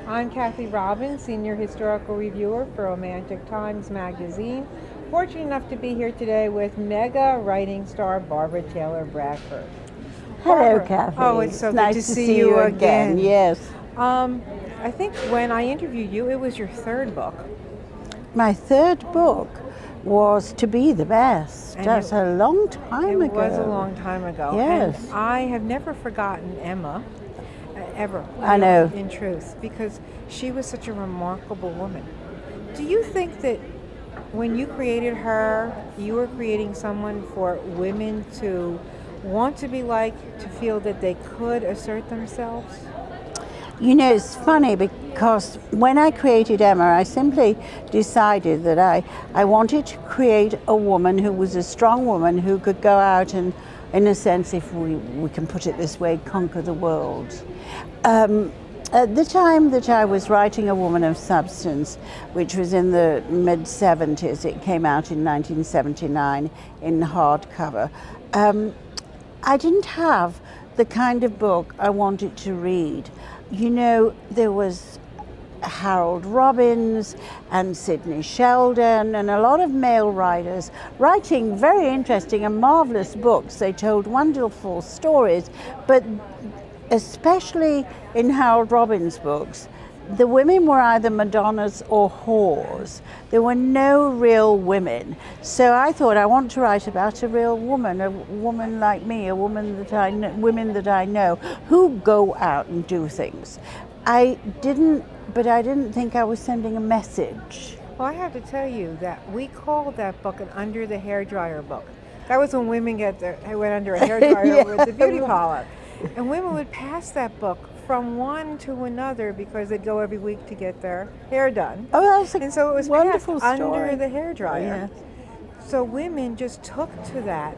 I'm Kathy Robbins, Senior Historical Reviewer for Romantic Times Magazine. Fortunate enough to be here today with mega writing star Barbara Taylor Bradford. Hello, Barbara. Kathy. Oh, it's so good nice to see you again. Yes. I think when I interviewed you, it was your third book. My third book was To Be the Best. And That's a long time ago. It was a long time ago. Yes. And I have never forgotten Emma, ever. I know. In truth, because she was such a remarkable woman. Do you think that when you created her, you were creating someone for women to want to be like, to feel that they could assert themselves? You know, it's funny because when I created Emma, I simply decided that I wanted to create a woman who was a strong woman who could go out and, in a sense, if we can put it this way, conquer the world. At the time that I was writing A Woman of Substance, which was in the mid-70s, it came out in 1979 in hardcover, I didn't have the kind of book I wanted to read. You know, there was Harold Robbins and Sidney Sheldon and a lot of male writers writing very interesting and marvelous books. They told wonderful stories, but especially in Harold Robbins' books, the women were either Madonnas or whores. There were no real women. So I thought, I want to write about a real woman, a woman like me, a woman that I know, women that I know, who go out and do things. I didn't think I was sending a message. Well, I have to tell you that we called that book an under the hairdryer book. That was when women went under a hairdryer Yeah. with the beauty parlor. And women would pass that book from one to another because they'd go every week to get their hair done. Oh, that's a and so it was wonderful passed story. under the hairdryer. Yeah. So women just took to that,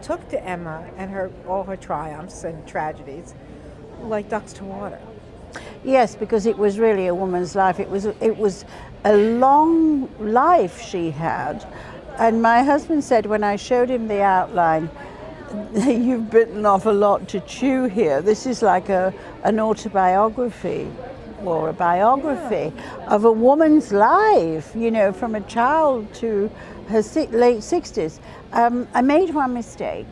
took to Emma and all her triumphs and tragedies like ducks to water. Yes, because it was really a woman's life. It was a long life she had. And my husband said when I showed him the outline, "You've bitten off a lot to chew here. This is like an autobiography or a biography of a woman's life, you know, from a child to her late 60s. I made one mistake.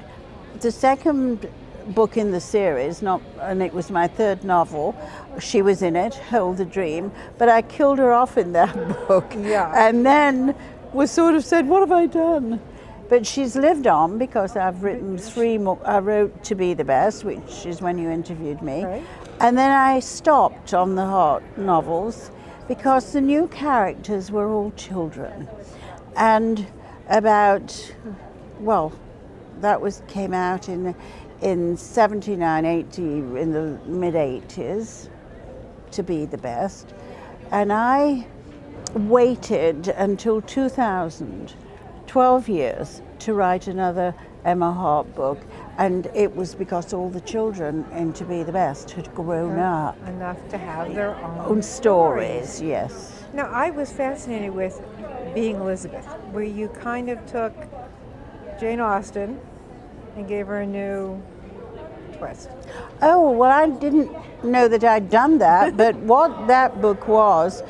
The second book in the series, and it was my third novel, she was in it, Hold the Dream, but I killed her off in that book. Yeah. And then was sort of said, what have I done? But she's lived on because I've written three more. I wrote To Be the Best, which is when you interviewed me. Right. And then I stopped on the hot novels because the new characters were all children. And came out in 79, 80, in the mid-80s, To Be the Best. And I waited until 2000, 12 years, to write another Emma Hart book, and it was because all the children in To Be the Best had grown up. Enough to have their own stories, yes. Now, I was fascinated with Being Elizabeth, where you kind of took Jane Austen and gave her a new twist. Oh, well, I didn't know that I'd done that, but what that book was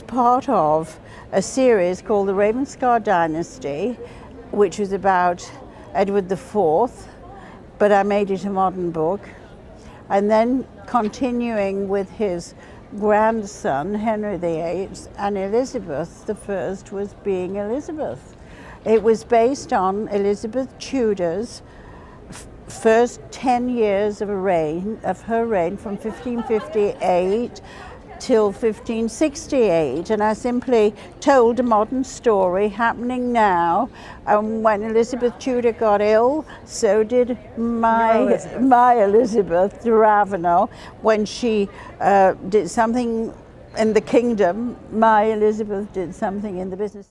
part of a series called The Ravenscar Dynasty, which was about Edward IV, but I made it a modern book. And then continuing with his grandson, Henry VIII, and Elizabeth I was Being Elizabeth. It was based on Elizabeth Tudor's first 10 years of her reign from 1558 till 1568, and I simply told a modern story happening now. When Elizabeth Tudor got ill, so did my Elizabeth de Ravenel. When she did something in the kingdom, my Elizabeth did something in the business.